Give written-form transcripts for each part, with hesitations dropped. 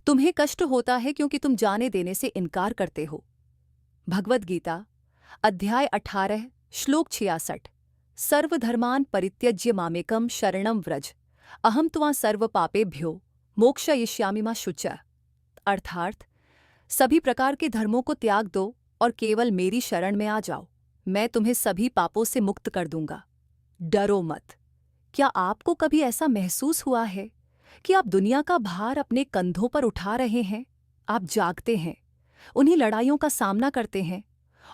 तुम्हें कष्ट होता है क्योंकि तुम जाने देने से इनकार करते हो। भगवद गीता अध्याय 18 श्लोक 66। सर्वधर्मान् परित्यज्य मामेकं शरणं व्रज अहम त्वा सर्व पापेभ्यो मोक्षयिष्यामि मा शुचः। अर्थात सभी प्रकार के धर्मों को त्याग दो और केवल मेरी शरण में आ जाओ, मैं तुम्हें सभी पापों से मुक्त कर दूंगा। डरो मत। क्या आपको कभी ऐसा महसूस हुआ है कि आप दुनिया का भार अपने कंधों पर उठा रहे हैं? आप जागते हैं, उन्हीं लड़ाइयों का सामना करते हैं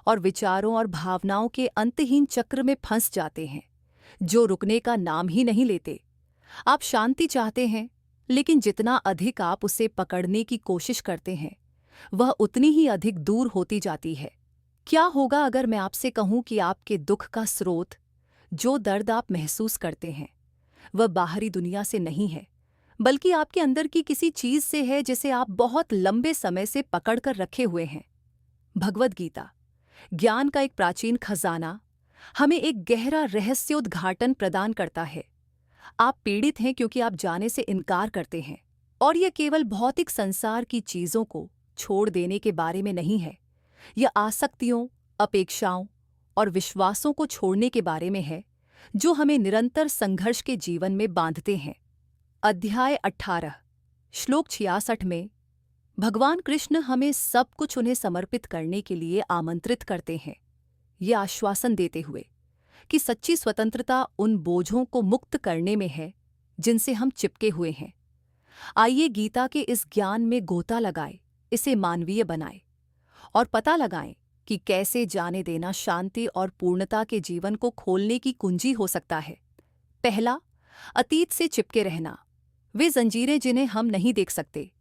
और विचारों और भावनाओं के अंतहीन चक्र में फंस जाते हैं जो रुकने का नाम ही नहीं लेते। आप शांति चाहते हैं, लेकिन जितना अधिक आप उसे पकड़ने की कोशिश करते हैं वह उतनी ही अधिक दूर होती जाती है। क्या होगा अगर मैं आपसे कहूं कि आपके दुख का स्रोत, जो दर्द आप महसूस करते हैं, वह बाहरी दुनिया से नहीं है, बल्कि आपके अंदर की किसी चीज से है जिसे आप बहुत लंबे समय से पकड़ कर रखे हुए हैं। भगवद गीता ज्ञान का एक प्राचीन खजाना हमें एक गहरा रहस्योद्घाटन प्रदान करता है। आप पीड़ित हैं क्योंकि आप जाने से इनकार करते हैं, और यह केवल भौतिक संसार की चीजों को छोड़ देने के बारे में नहीं है। यह आसक्तियों, अपेक्षाओं और विश्वासों को छोड़ने के बारे में है जो हमें निरंतर संघर्ष के जीवन में बांधते हैं। अध्याय 18 श्लोक 66 में भगवान कृष्ण हमें सब कुछ उन्हें समर्पित करने के लिए आमंत्रित करते हैं, ये आश्वासन देते हुए कि सच्ची स्वतंत्रता उन बोझों को मुक्त करने में है जिनसे हम चिपके हुए हैं। आइए गीता के इस ज्ञान में गोता लगाएं, इसे मानवीय बनाएं और पता लगाएं कि कैसे जाने देना शांति और पूर्णता के जीवन को खोलने की कुंजी हो सकता है। पहला, अतीत से चिपके रहना। वे जंजीरें जिन्हें हम नहीं देख सकते।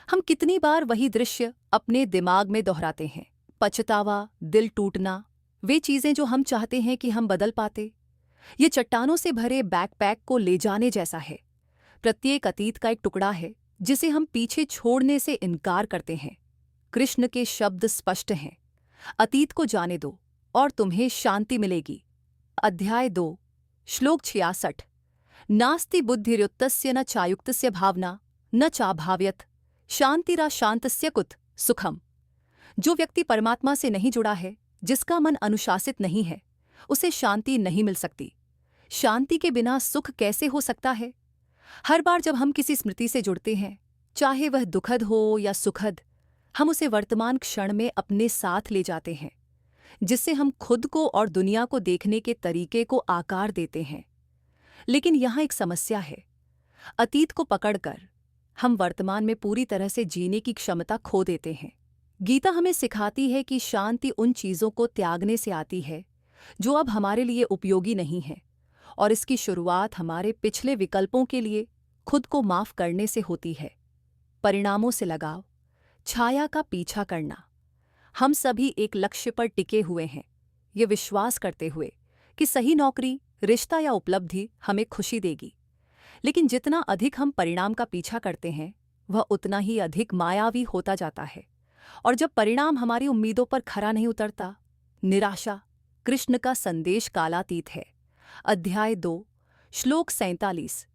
हम कितनी बार वही दृश्य अपने दिमाग में दोहराते हैं। पछतावा, दिल टूटना, वे चीजें जो हम चाहते हैं कि हम बदल पाते। ये चट्टानों से भरे बैकपैक को ले जाने जैसा है। प्रत्येक अतीत का एक टुकड़ा है जिसे हम पीछे छोड़ने से इनकार करते हैं। कृष्ण के शब्द स्पष्ट हैं, अतीत को जाने दो और तुम्हें शांति मिलेगी। अध्याय 2 श्लोक 66। नास्ति बुद्धिर्युक्तस्य न चायुक्तस्य भावना न चाभाव्यत शांतिरा शांतस्य कुत सुखम। जो व्यक्ति परमात्मा से नहीं जुड़ा है, जिसका मन अनुशासित नहीं है, उसे शांति नहीं मिल सकती। शांति के बिना सुख कैसे हो सकता है? हर बार जब हम किसी स्मृति से जुड़ते हैं, चाहे वह दुखद हो या सुखद, हम उसे वर्तमान क्षण में अपने साथ ले जाते हैं, जिससे हम खुद को और दुनिया को देखने के तरीके को आकार देते हैं। लेकिन यहाँ एक समस्या है। अतीत को पकड़कर हम वर्तमान में पूरी तरह से जीने की क्षमता खो देते हैं। गीता हमें सिखाती है कि शांति उन चीज़ों को त्यागने से आती है जो अब हमारे लिए उपयोगी नहीं है, और इसकी शुरुआत हमारे पिछले विकल्पों के लिए खुद को माफ करने से होती है। परिणामों से लगाव, छाया का पीछा करना। हम सभी एक लक्ष्य पर टिके हुए हैं, ये विश्वास करते हुए कि सही नौकरी, रिश्ता या उपलब्धि हमें खुशी देगी। लेकिन जितना अधिक हम परिणाम का पीछा करते हैं, वह उतना ही अधिक मायावी होता जाता है, और जब परिणाम हमारी उम्मीदों पर खरा नहीं उतरता, निराशा। कृष्ण का संदेश कालातीत है। अध्याय 2 श्लोक 47।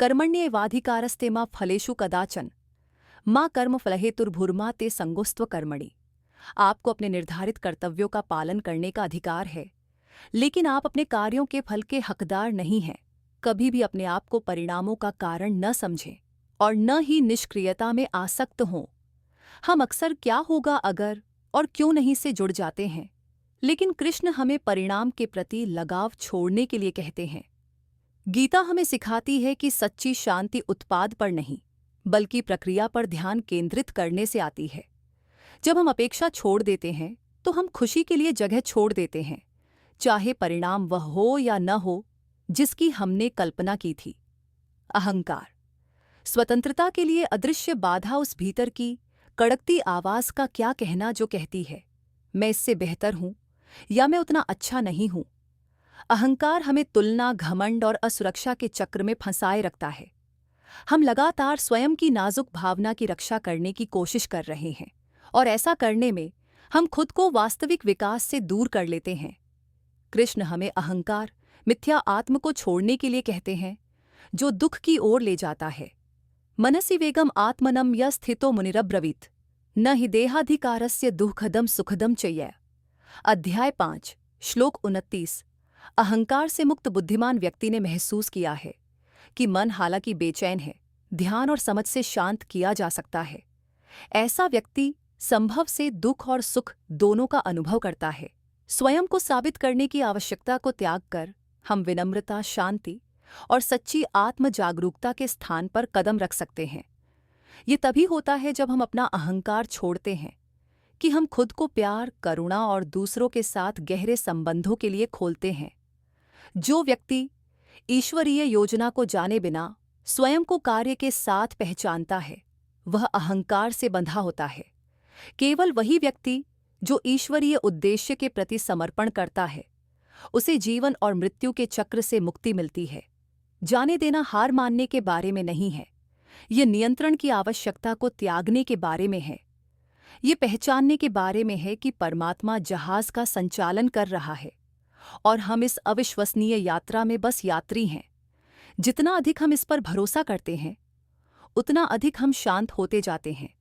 कर्मण्येवाधिकारस्ते मा फलेषु कदाचन मां कर्मफलहेतुर्भुर्मा ते संगोस्त्व कर्मणि। आपको अपने निर्धारित कर्तव्यों का पालन करने का अधिकार है, लेकिन आप अपने कार्यों के फल के हकदार नहीं हैं। कभी भी अपने आप को परिणामों का कारण न समझें और न ही निष्क्रियता में आसक्त हों। हम अक्सर क्या होगा अगर और क्यों नहीं से जुड़ जाते हैं, लेकिन कृष्ण हमें परिणाम के प्रति लगाव छोड़ने के लिए कहते हैं। गीता हमें सिखाती है कि सच्ची शांति उत्पाद पर नहीं, बल्कि प्रक्रिया पर ध्यान केंद्रित करने से आती है। जब हम अपेक्षा छोड़ देते हैं, तो हम खुशी के लिए जगह छोड़ देते हैं, चाहे परिणाम वह हो या न हो जिसकी हमने कल्पना की थी। अहंकार। स्वतंत्रता के लिए अदृश्य बाधा उस भीतर की कड़कती आवाज का क्या कहना जो कहती है, मैं इससे बेहतर हूं या मैं उतना अच्छा नहीं हूं। अहंकार हमें तुलना, घमंड और असुरक्षा के चक्र में फंसाए रखता है। हम लगातार स्वयं की नाजुक भावना की रक्षा करने की कोशिश कर रहे हैं, और ऐसा करने में हम खुद को वास्तविक विकास से दूर कर लेते हैं। कृष्ण हमें अहंकार, मिथ्या आत्म को छोड़ने के लिए कहते हैं, जो दुख की ओर ले जाता है। मनसि वेगम आत्मनं य स्थितो मुनिरब्रवीत न हि देहाधिकारस्य दुःखदम सुखदम चय्य। अध्याय 5 श्लोक 29। अहंकार से मुक्त बुद्धिमान व्यक्ति ने महसूस किया है कि मन हालांकि बेचैन है, ध्यान और समझ से शांत किया जा सकता है। ऐसा व्यक्ति संभव से दुख और सुख दोनों का अनुभव करता है। स्वयं को साबित करने की आवश्यकता को त्याग कर हम विनम्रता, शांति और सच्ची आत्म जागरूकता के स्थान पर कदम रख सकते हैं। ये तभी होता है जब हम अपना अहंकार छोड़ते हैं कि हम खुद को प्यार, करुणा और दूसरों के साथ गहरे संबंधों के लिए खोलते हैं। जो व्यक्ति ईश्वरीय योजना को जाने बिना स्वयं को कार्य के साथ पहचानता है, वह अहंकार से बंधा होता है। केवल वही व्यक्ति जो ईश्वरीय उद्देश्य के प्रति समर्पण करता है, उसे जीवन और मृत्यु के चक्र से मुक्ति मिलती है। जाने देना हार मानने के बारे में नहीं है, ये नियंत्रण की आवश्यकता को त्यागने के बारे में है। ये पहचानने के बारे में है कि परमात्मा जहाज का संचालन कर रहा है और हम इस अविश्वसनीय यात्रा में बस यात्री हैं। जितना अधिक हम इस पर भरोसा करते हैं, उतना अधिक हम शांत होते जाते हैं।